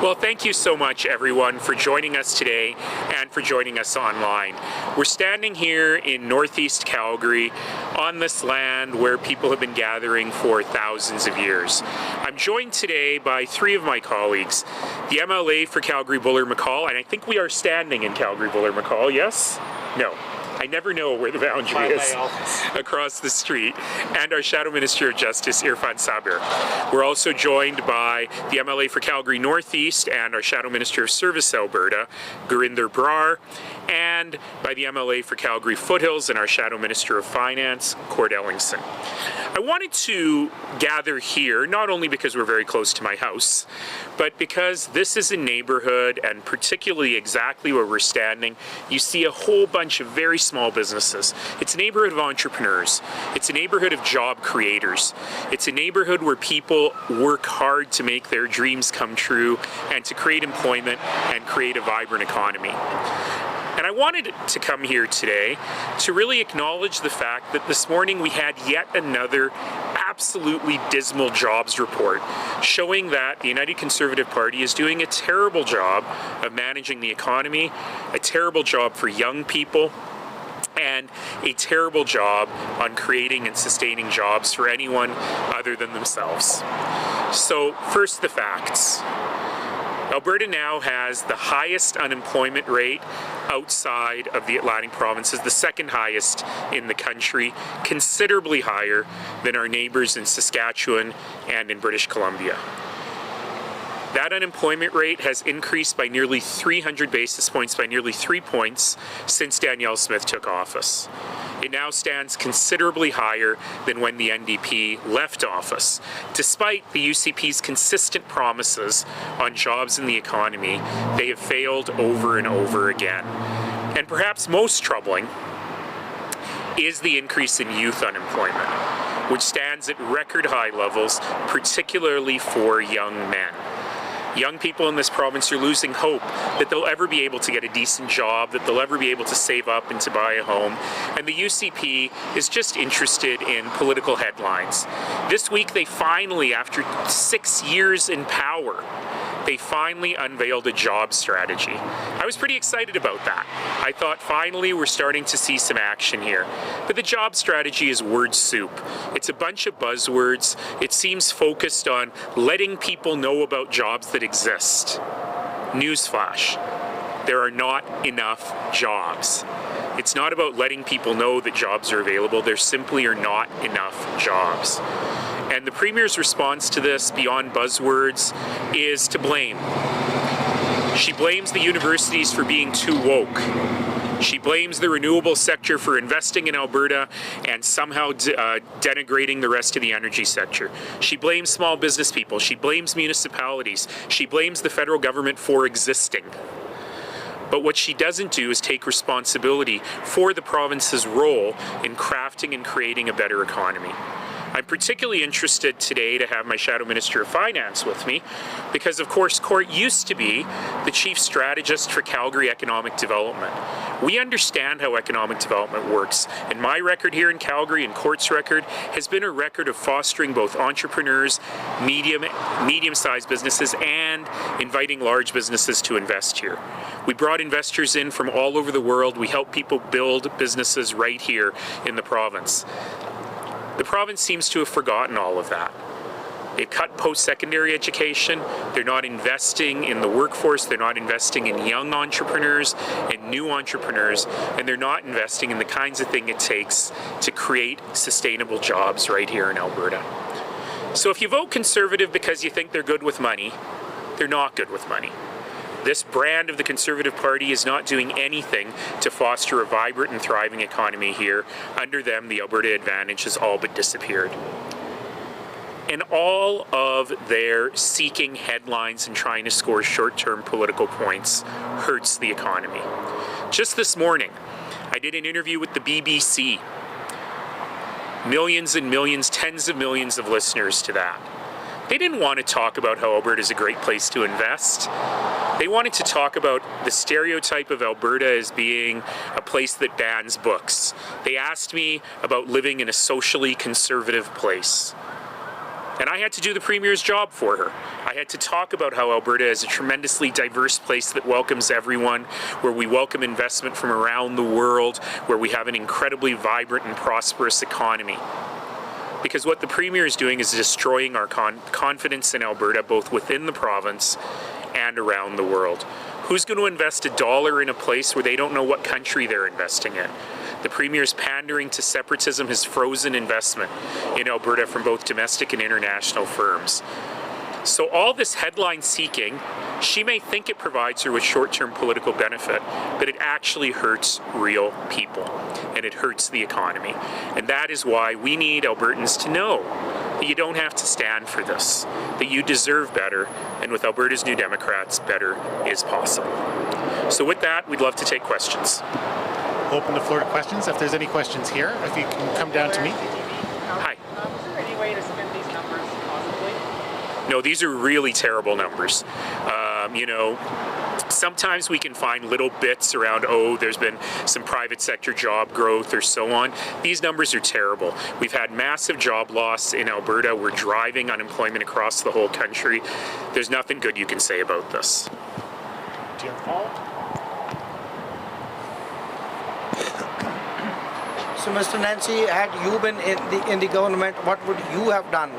Well, thank you so much, everyone, for joining us today and for joining us online. We're standing here in Northeast Calgary on this land where people have been gathering for thousands of years. I'm joined today by three of my colleagues, the MLA for Calgary-Buller-McCall, and I think we are standing in Calgary-Buller-McCall, yes? No. I never know where the boundary is across the street, and our Shadow Minister of Justice, Irfan Sabir. We're also joined by the MLA for Calgary Northeast and our Shadow Minister of Service Alberta, Gurinder Brar, and by the MLA for Calgary Foothills and our Shadow Minister of Finance, Cord Ellingson. I wanted to gather here, not only because we're very close to my house, but because this is a neighborhood, and particularly exactly where we're standing, you see a whole bunch of very small businesses. It's a neighborhood of entrepreneurs. It's a neighborhood of job creators. It's a neighborhood where people work hard to make their dreams come true and to create employment and create a vibrant economy. And I wanted to come here today to really acknowledge the fact that this morning we had yet another absolutely dismal jobs report showing that the United Conservative Party is doing a terrible job of managing the economy, a terrible job for young people, and a terrible job on creating and sustaining jobs for anyone other than themselves. So first, the facts. Alberta now has the highest unemployment rate outside of the Atlantic provinces, the second highest in the country, considerably higher than our neighbours in Saskatchewan and in British Columbia. That unemployment rate has increased by nearly 300 basis points, by nearly 3 points, since Danielle Smith took office. It now stands considerably higher than when the NDP left office. Despite the UCP's consistent promises on jobs in the economy, they have failed over and over again. And perhaps most troubling is the increase in youth unemployment, which stands at record high levels, particularly for young men. Young people in this province are losing hope that they'll ever be able to get a decent job, that they'll ever be able to save up and to buy a home. And the UCP is just interested in political headlines. This week they finally, after 6 years in power, they finally unveiled a job strategy. I was pretty excited about that. I thought finally we're starting to see some action here. But the job strategy is word soup. It's a bunch of buzzwords. It seems focused on letting people know about jobs that exist. Newsflash, there are not enough jobs. It's not about letting people know that jobs are available. There simply are not enough jobs. And the Premier's response to this, beyond buzzwords, is to blame. She blames the universities for being too woke. She blames the renewable sector for investing in Alberta and somehow denigrating the rest of the energy sector. She blames small business people. She blames municipalities. She blames the federal government for existing. But what she doesn't do is take responsibility for the province's role in crafting and creating a better economy. I'm particularly interested today to have my Shadow Minister of Finance with me because, of course, Court used to be the chief strategist for Calgary economic development. We understand how economic development works, and my record here in Calgary and Court's record has been a record of fostering both entrepreneurs, medium-sized businesses, and inviting large businesses to invest here. We brought investors in from all over the world. We help people build businesses right here in the province. The province seems to have forgotten all of that. They've cut post-secondary education, they're not investing in the workforce, they're not investing in young entrepreneurs and new entrepreneurs, and they're not investing in the kinds of thing it takes to create sustainable jobs right here in Alberta. So if you vote Conservative because you think they're good with money, they're not good with money. This brand of the Conservative Party is not doing anything to foster a vibrant and thriving economy here. Under them, the Alberta Advantage has all but disappeared. And all of their seeking headlines and trying to score short-term political points hurts the economy. Just this morning, I did an interview with the BBC. Millions and millions, tens of millions of listeners to that. They didn't want to talk about how Alberta is a great place to invest. They wanted to talk about the stereotype of Alberta as being a place that bans books. They asked me about living in a socially conservative place. And I had to do the Premier's job for her. I had to talk about how Alberta is a tremendously diverse place that welcomes everyone, where we welcome investment from around the world, where we have an incredibly vibrant and prosperous economy. Because what the Premier is doing is destroying our confidence in Alberta, both within the province and around the world. Who's going to invest $1 in a place where they don't know what country they're investing in? The Premier's pandering to separatism has frozen investment in Alberta from both domestic and international firms. So all this headline seeking, she may think it provides her with short-term political benefit, but it actually hurts real people, and it hurts the economy. And that is why we need Albertans to know that you don't have to stand for this, that you deserve better, and with Alberta's New Democrats, better is possible. So with that, we'd love to take questions. Open the floor to questions. If there's any questions here, if you can come down to me. Hi. Is there any way to spin these numbers possibly? No, these are really terrible numbers. You know, sometimes we can find little bits around, oh, there's been some private sector job growth or so on. These numbers are terrible. We've had massive job loss in Alberta. We're driving unemployment across the whole country. There's nothing good you can say about this. Do you have a follow-up? So, Mr. Nenshi, had you been in the government, what would you have done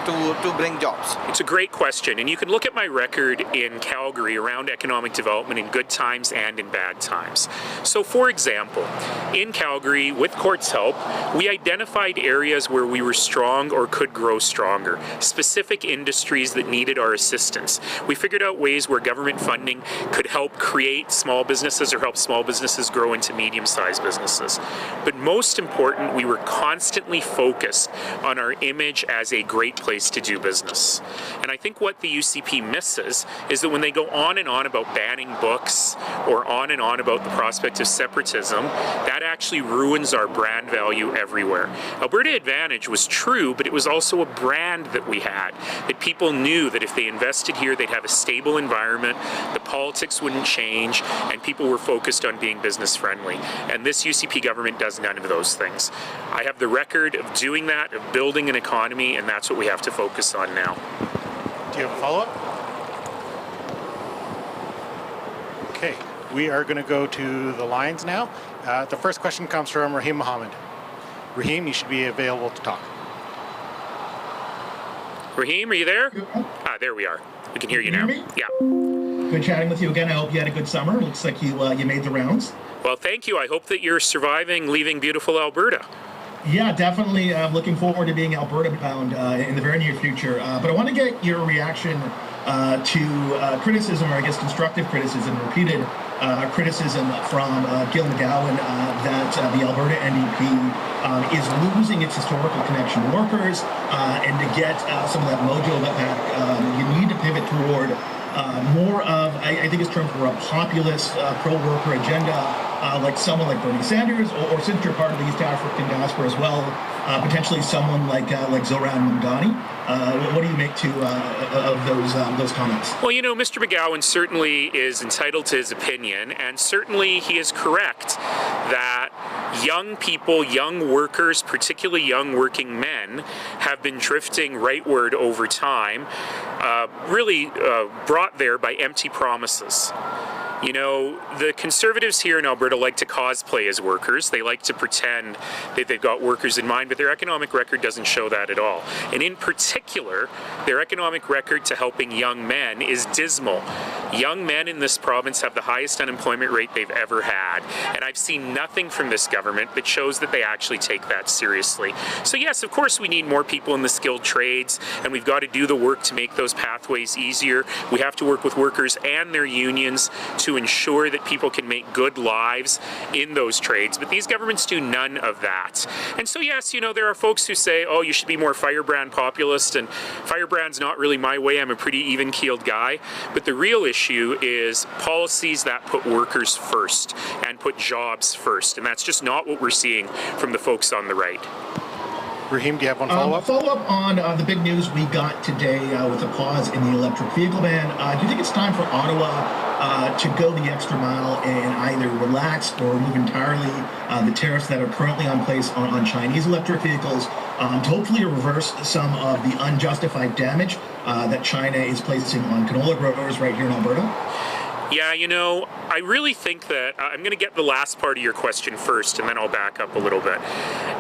to bring jobs? It's a great question, and you can look at my record in Calgary around economic development in good times and in bad times. So for example, in Calgary, with Court's help, we identified areas where we were strong or could grow stronger, specific industries that needed our assistance. We figured out ways where government funding could help create small businesses or help small businesses grow into medium-sized businesses. But most important, we were constantly focused on our image as a great place to do business. And I think what the UCP misses is that when they go on and on about banning books or on and on about the prospect of separatism, that actually ruins our brand value everywhere. Alberta Advantage was true, but it was also a brand that we had, that people knew that if they invested here, they'd have a stable environment, the politics wouldn't change, and people were focused on being business friendly. And this UCP government does none of those things. I have the record of doing that, of building an economy, and that's what we have to focus on now. Do you have a follow-up? Okay, we are going to go to the lines now. The first question comes from Rahim Mohammed. Rahim, you should be available to talk. Rahim, are you there? Ah, there we are. We can hear you now. Yeah. Good chatting with you again. I hope you had a good summer. Looks like you made the rounds. Well, thank you. I hope that you're surviving leaving beautiful Alberta. Yeah, definitely. I'm looking forward to being Alberta bound in the very near future. But I want to get your reaction to criticism, or I guess constructive criticism, repeated criticism from Gil McGowan that the Alberta NDP is losing its historical connection to workers, and to get some of that mojo back, you need to pivot toward more of, I think his terms were a populist, pro-worker agenda, like someone like Bernie Sanders, or since you're part of the East African diaspora as well, potentially someone like Zoran Mamdani. What do you make of those comments? Well, you know, Mr. McGowan certainly is entitled to his opinion, and certainly he is correct that young people, young workers, particularly young working men, have been drifting rightward over time, really brought there by empty promises. You know, the Conservatives here in Alberta like to cosplay as workers. They like to pretend that they've got workers in mind, but their economic record doesn't show that at all. And in particular, their economic record to helping young men is dismal. Young men in this province have the highest unemployment rate they've ever had. And I've seen nothing from this government that shows that they actually take that seriously. So yes, of course we need more people in the skilled trades, and we've got to do the work to make those pathways easier. We have to work with workers and their unions to ensure that people can make good lives in those trades, but these governments do none of that. And so yes, you know, there are folks who say, oh, you should be more firebrand populist, and firebrand's not really my way. I'm a pretty even-keeled guy. But the real issue is policies that put workers first and put jobs first, and that's just not what we're seeing from the folks on the right. Rahim, do you have one follow-up? Follow-up on the big news we got today with a pause in the electric vehicle ban. Do you think it's time for Ottawa to go the extra mile and either relax or remove entirely the tariffs that are currently on place on Chinese electric vehicles, to hopefully reverse some of the unjustified damage that China is placing on canola growers right here in Alberta? Yeah, you know, I really think that I'm going to get the last part of your question first, and then I'll back up a little bit.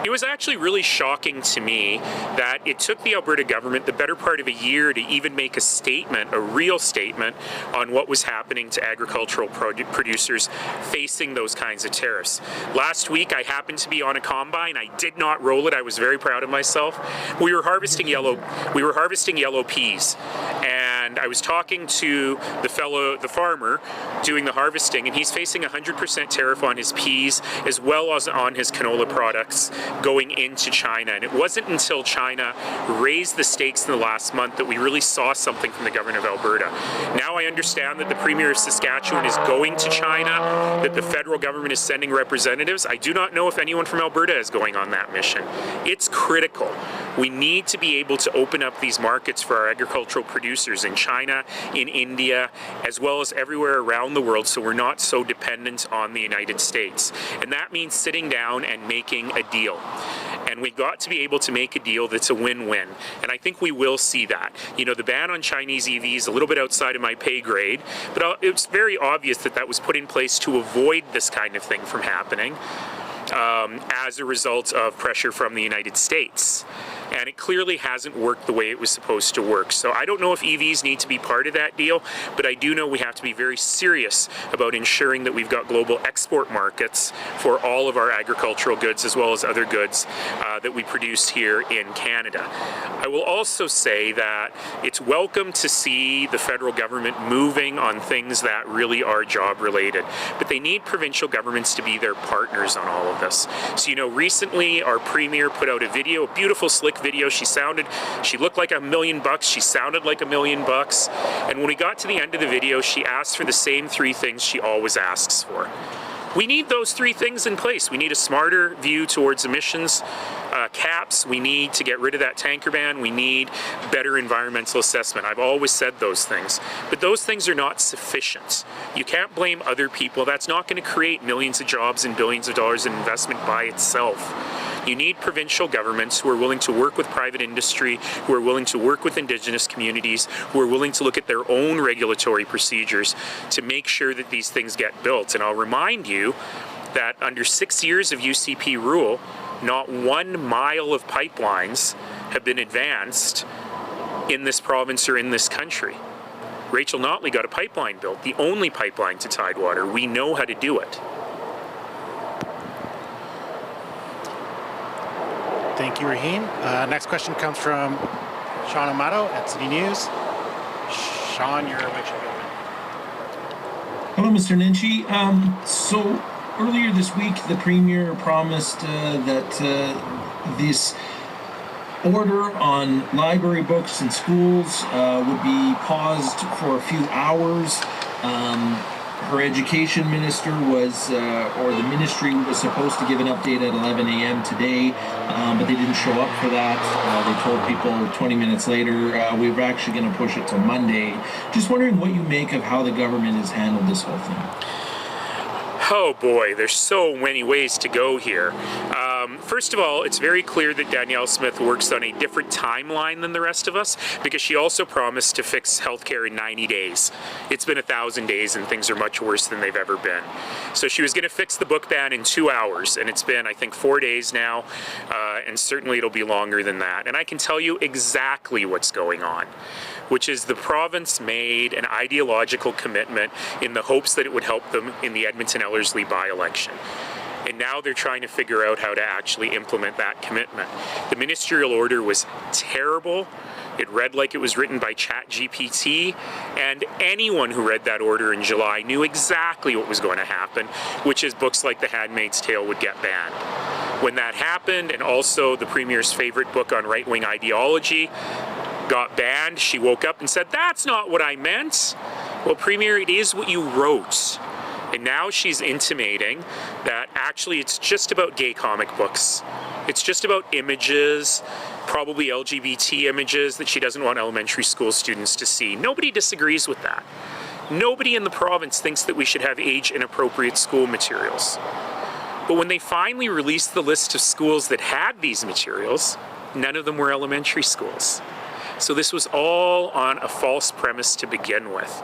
It was actually really shocking to me that it took the Alberta government the better part of a year to even make a statement, a real statement, on what was happening to agricultural producers facing those kinds of tariffs. Last week, I happened to be on a combine. I did not roll it. I was very proud of myself. We were harvesting yellow peas, and I was talking to the farmer doing the harvesting, and he's facing 100% tariff on his peas as well as on his canola products going into China. And it wasn't until China raised the stakes in the last month that we really saw something from the government of Alberta. Now I understand that the Premier of Saskatchewan is going to China, that the federal government is sending representatives. I do not know if anyone from Alberta is going on that mission. It's critical. We need to be able to open up these markets for our agricultural producers in China, in India, as well as everywhere around the world, so we're not so dependent on the United States. And that means sitting down and making a deal. And we've got to be able to make a deal that's a win-win. And I think we will see that. You know, the ban on Chinese EVs is a little bit outside of my pay grade, but it's very obvious that that was put in place to avoid this kind of thing from happening. As a result of pressure from the United States. And it clearly hasn't worked the way it was supposed to work. So I don't know if EVs need to be part of that deal, but I do know we have to be very serious about ensuring that we've got global export markets for all of our agricultural goods as well as other goods that we produce here in Canada. I will also say that it's welcome to see the federal government moving on things that really are job related, but they need provincial governments to be their partners on all of this. So, you know, recently our Premier put out a video, a beautiful, slick video. She looked like $1 million. She sounded like $1 million. And when we got to the end of the video, she asked for the same 3 things she always asks for. We need those 3 things in place. We need a smarter view towards emissions caps. We need to get rid of that tanker ban. We need better environmental assessment. I've always said those things. But those things are not sufficient. You can't blame other people. That's not going to create millions of jobs and billions of dollars in investment by itself. You need provincial governments who are willing to work with private industry, who are willing to work with Indigenous communities, who are willing to look at their own regulatory procedures to make sure that these things get built. And I'll remind you that under 6 years of UCP rule, not 1 mile of pipelines have been advanced in this province or in this country. Rachel Notley got a pipeline built, the only pipeline to Tidewater. We know how to do it. Thank you, Raheem. Next question comes from Sean Amato at City News. Sean, your mic should be open. Hello, Mr. Nenshi. So earlier this week, the Premier promised that this order on library books in schools would be paused for a few hours. Her education minister or the ministry was supposed to give an update at 11 a.m. today, but they didn't show up for that. They told people 20 minutes later, we were actually going to push it to Monday. Just wondering what you make of how the government has handled this whole thing. Oh boy, there's so many ways to go here. First of all, it's very clear that Danielle Smith works on a different timeline than the rest of us because she also promised to fix healthcare in 90 days. It's been 1,000 days and things are much worse than they've ever been. So she was going to fix the book ban in 2 hours, and it's been, I think, 4 days now, and certainly it'll be longer than that. And I can tell you exactly what's going on, which is the province made an ideological commitment in the hopes that it would help them in the Edmonton-Ellerslie by-election. And now they're trying to figure out how to actually implement that commitment. The ministerial order was terrible. It read like it was written by ChatGPT, and anyone who read that order in July knew exactly what was going to happen, which is books like The Handmaid's Tale would get banned. When that happened, and also the Premier's favorite book on right-wing ideology got banned, she woke up and said, "That's not what I meant." Well, Premier, it is what you wrote. And now she's intimating that actually it's just about gay comic books. It's just about images, probably LGBT images that she doesn't want elementary school students to see. Nobody disagrees with that. Nobody in the province thinks that we should have age-inappropriate school materials. But when they finally released the list of schools that had these materials, none of them were elementary schools. So this was all on a false premise to begin with.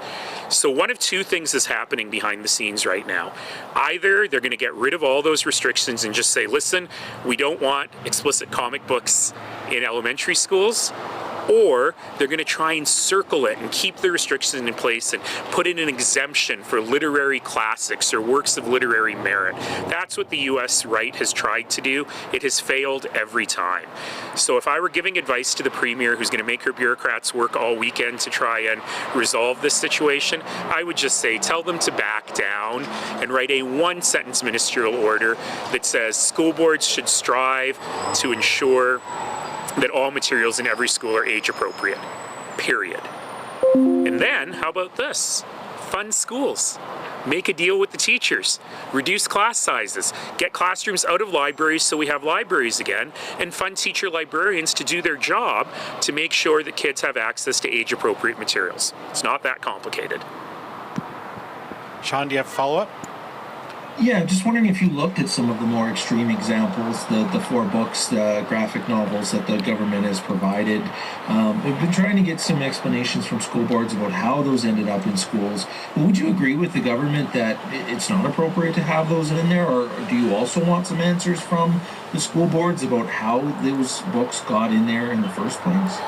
So one of two things is happening behind the scenes right now. Either they're going to get rid of all those restrictions and just say, listen, we don't want explicit comic books in elementary schools, or they're going to try and circle it and keep the restrictions in place and put in an exemption for literary classics or works of literary merit. That's what the US right has tried to do. It has failed every time. So if I were giving advice to the Premier, who's going to make her bureaucrats work all weekend to try and resolve this situation, I would just say, tell them to back down and write a one-sentence ministerial order that says school boards should strive to ensure that all materials in every school are age appropriate, period. And then, how about this? Fund schools. Make a deal with the teachers. Reduce class sizes. Get classrooms out of libraries so we have libraries again, and fund teacher librarians to do their job to make sure that kids have access to age appropriate materials. It's not that complicated. Sean, do you have a follow-up? Yeah, just wondering if you looked at some of the more extreme examples, the 4 books, the graphic novels that the government has provided. We've been trying to get some explanations from school boards about how those ended up in schools. But would you agree with the government that it's not appropriate to have those in there, or do you also want some answers from the school boards about how those books got in there in the first place?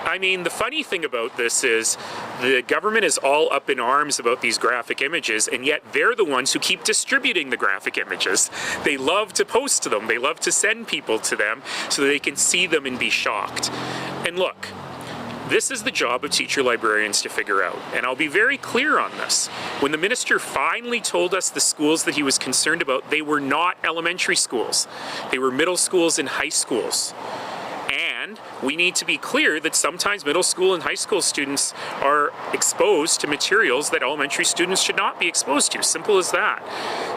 I mean, the funny thing about this is the government is all up in arms about these graphic images, and yet they're the ones who keep distributing the graphic images. They love to post to them. They love to send people to them so that they can see them and be shocked. And look, this is the job of teacher librarians to figure out. And I'll be very clear on this. When the minister finally told us the schools that he was concerned about, they were not elementary schools. They were middle schools and high schools. And we need to be clear that sometimes middle school and high school students are exposed to materials that elementary students should not be exposed to. Simple as that.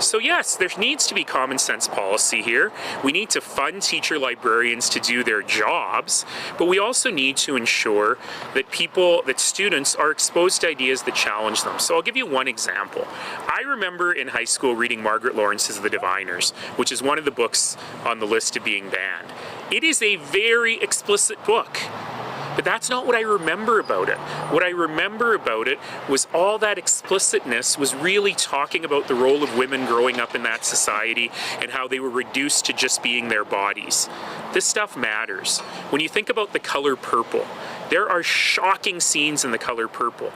So yes, there needs to be common sense policy here. We need to fund teacher librarians to do their jobs, but we also need to ensure that students are exposed to ideas that challenge them. So I'll give you one example. I remember in high school reading Margaret Lawrence's The Diviners, which is one of the books on the list of being banned. It is a very explicit book, but that's not what I remember about it. What I remember about it was all that explicitness was really talking about the role of women growing up in that society and how they were reduced to just being their bodies. This stuff matters. When you think about The Color Purple, there are shocking scenes in The Color Purple.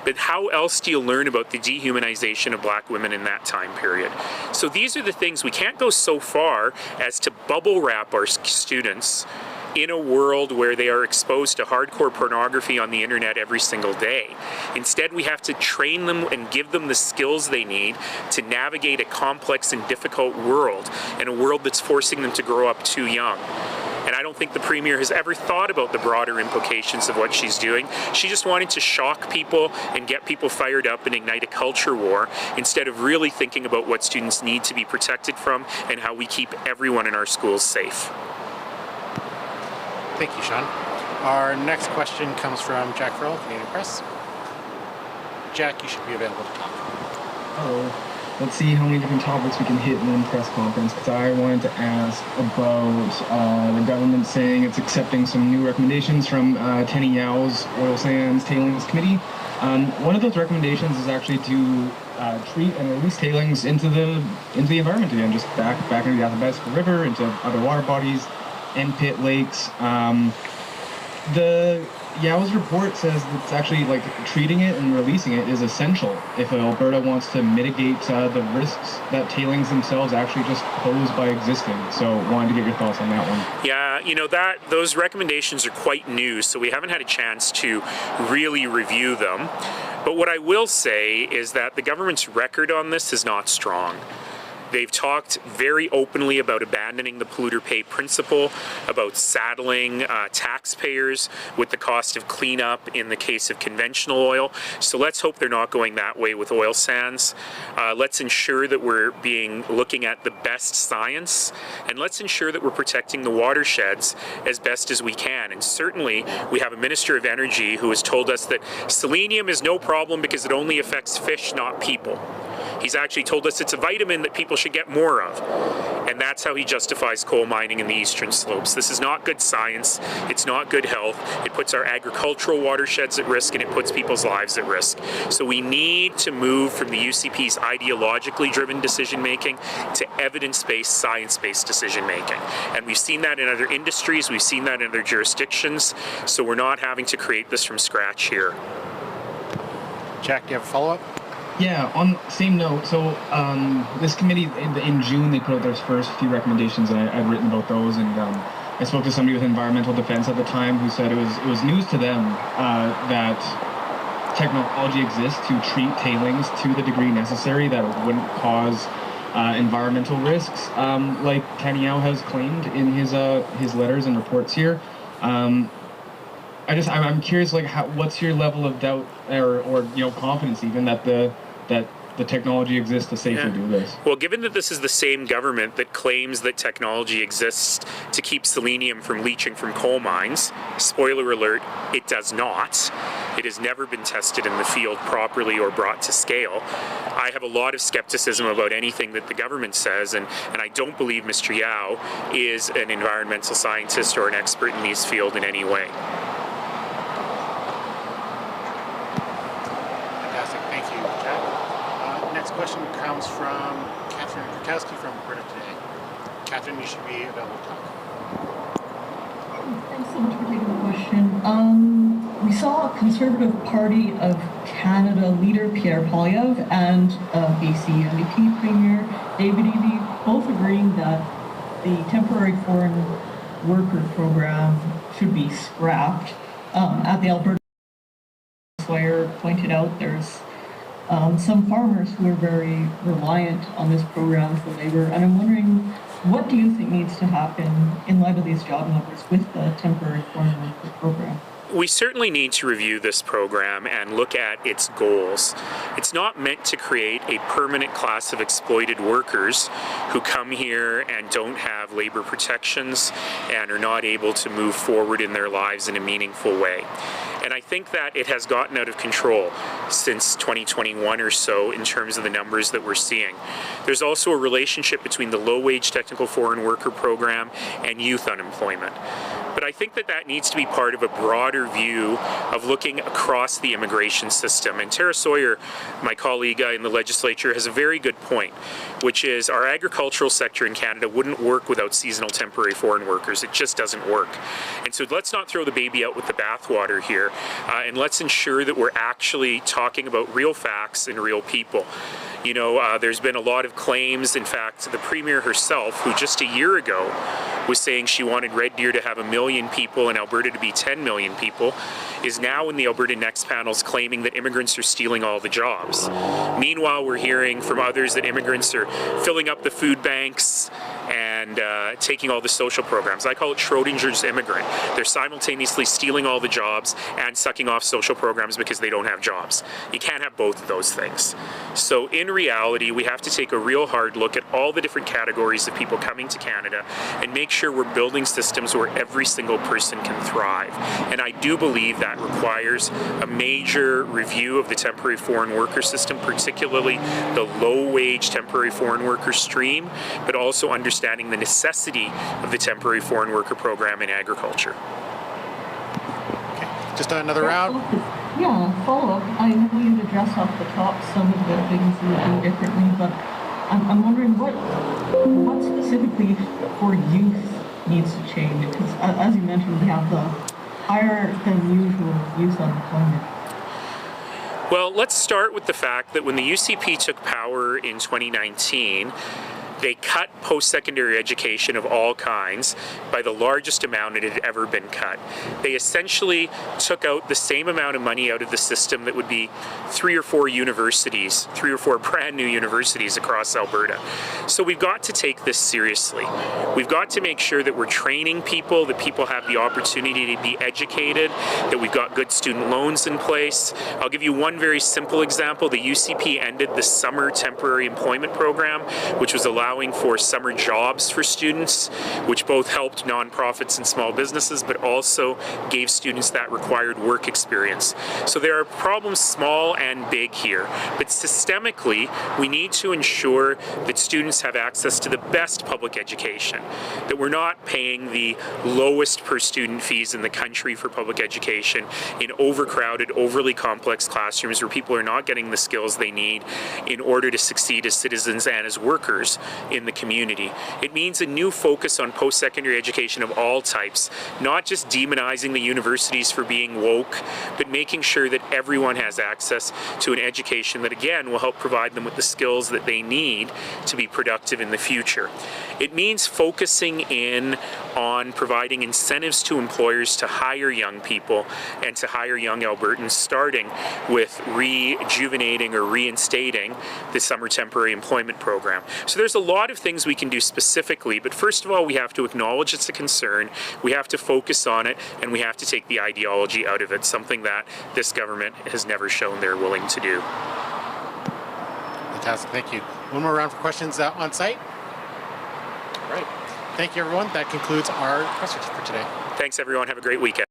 But how else do you learn about the dehumanization of black women in that time period? So these are the things, we can't go so far as to bubble wrap our students in a world where they are exposed to hardcore pornography on the internet every single day. Instead, we have to train them and give them the skills they need to navigate a complex and difficult world, and a world that's forcing them to grow up too young. And I don't think the Premier has ever thought about the broader implications of what she's doing. She just wanted to shock people and get people fired up and ignite a culture war, instead of really thinking about what students need to be protected from and how we keep everyone in our schools safe. Thank you, Sean. Our next question comes from Jack Farrell, Canadian Press. Jack, you should be available to talk. Oh. Let's see how many different topics we can hit in one press conference, because I wanted to ask about the government saying it's accepting some new recommendations from Tenny Yow's Oil Sands Tailings Committee. One of those recommendations is actually to treat and release tailings into the environment again, just back into the Athabasca River, into other water bodies, and pit lakes. The Yow's report says that it's actually like treating it and releasing it is essential if Alberta wants to mitigate the risks that tailings themselves actually just pose by existing. So wanted to get your thoughts on that one. Yeah, you know, those recommendations are quite new, so we haven't had a chance to really review them. But what I will say is that the government's record on this is not strong. They've talked very openly about abandoning abandoning the polluter pay principle, about saddling taxpayers with the cost of cleanup in the case of conventional oil. So let's hope they're not going that way with oil sands. Let's ensure that we're looking at the best science, and let's ensure that we're protecting the watersheds as best as we can. And certainly we have a Minister of Energy who has told us that selenium is no problem because it only affects fish, not people. He's actually told us it's a vitamin that people should get more of. And that's how he justifies coal mining in the eastern slopes. This is not good science. It's not good health. It puts our agricultural watersheds at risk, and it puts people's lives at risk. So we need to move from the UCP's ideologically driven decision making to evidence-based, science-based decision making. And we've seen that in other industries. We've seen that in other jurisdictions. So we're not having to create this from scratch here. Jack, do you have a follow-up? Yeah, on same note, so this committee in June, they put out their first few recommendations, and I'd written about those, and I spoke to somebody with environmental defense at the time who said it was news to them that technology exists to treat tailings to the degree necessary, that it wouldn't cause environmental risks, like Kenny Yao has claimed in his letters and reports here. I'm curious, like, what's your level of doubt or confidence even that the technology exists to safely do this? Well, given that this is the same government that claims that technology exists to keep selenium from leaching from coal mines, spoiler alert, it does not. It has never been tested in the field properly or brought to scale. I have a lot of skepticism about anything that the government says, and I don't believe Mr. Yao is an environmental scientist or an expert in this field in any way. Question comes from Catherine Krakowski from Alberta today. Catherine, you should be available to talk. Thanks so much for taking the question. We saw a Conservative Party of Canada leader Pierre Poilievre and BC NDP Premier David Eby both agreeing that the temporary foreign worker program should be scrapped. At the Alberta legislature pointed out there's some farmers who are very reliant on this program for labor, and I'm wondering, what do you think needs to happen in light of these job numbers with the temporary foreign worker program? We certainly need to review this program and look at its goals. It's not meant to create a permanent class of exploited workers who come here and don't have labor protections and are not able to move forward in their lives in a meaningful way. And I think that it has gotten out of control since 2021 or so in terms of the numbers that we're seeing. There's also a relationship between the low-wage technical foreign worker program and youth unemployment. But I think that needs to be part of a broader view of looking across the immigration system. And Tara Sawyer, my colleague in the legislature, has a very good point, which is our agricultural sector in Canada wouldn't work without seasonal temporary foreign workers. It just doesn't work. And so let's not throw the baby out with the bathwater here, and let's ensure that we're actually talking about real facts and real people. You know, there's been a lot of claims. In fact, the Premier herself, who just a year ago was saying she wanted Red Deer to have 1 million people and Alberta to be 10 million people, is now in the Alberta Next panels claiming that immigrants are stealing all the jobs. Meanwhile, we're hearing from others that immigrants are filling up the food banks and taking all the social programs. I call it Schrodinger's immigrant. They're simultaneously stealing all the jobs and sucking off social programs because they don't have jobs. You can't have both of those things. So in reality, we have to take a real hard look at all the different categories of people coming to Canada and make sure we're building systems where every single person can thrive. And I do believe that requires a major review of the temporary foreign worker system, particularly the low-wage temporary foreign worker stream, but also understanding the necessity of the temporary foreign worker program in agriculture. Okay, just another round. Yeah, follow-up. I know you'd address off the top some of the things you would do differently, but I'm wondering what specifically for youth needs to change, because as you mentioned, we have the higher than usual youth unemployment. Well, let's start with the fact that when the UCP took power in 2019, They cut post-secondary education of all kinds by the largest amount it had ever been cut. They essentially took out the same amount of money out of the system that would be 3 or 4 universities, 3 or 4 brand new universities across Alberta. So we've got to take this seriously. We've got to make sure that we're training people, that people have the opportunity to be educated, that we've got good student loans in place. I'll give you one very simple example. The UCP ended the summer temporary employment program, which was allowing for summer jobs for students, which both helped nonprofits and small businesses, but also gave students that required work experience. So there are problems small and big here, but systemically, we need to ensure that students have access to the best public education, that we're not paying the lowest per student fees in the country for public education in overcrowded, overly complex classrooms where people are not getting the skills they need in order to succeed as citizens and as workers in the community. It means a new focus on post-secondary education of all types, not just demonizing the universities for being woke, but making sure that everyone has access to an education that, again, will help provide them with the skills that they need to be productive in the future. It means focusing in on providing incentives to employers to hire young people and to hire young Albertans, starting with rejuvenating or reinstating the summer temporary employment program. So there's a lot of things we can do specifically, but first of all, we have to acknowledge it's a concern, we have to focus on it, and we have to take the ideology out of it, something that this government has never shown they're willing to do. Fantastic, thank you. One more round for questions on site. All right. Thank you, everyone. That concludes our questions for today. Thanks, everyone. Have a great weekend.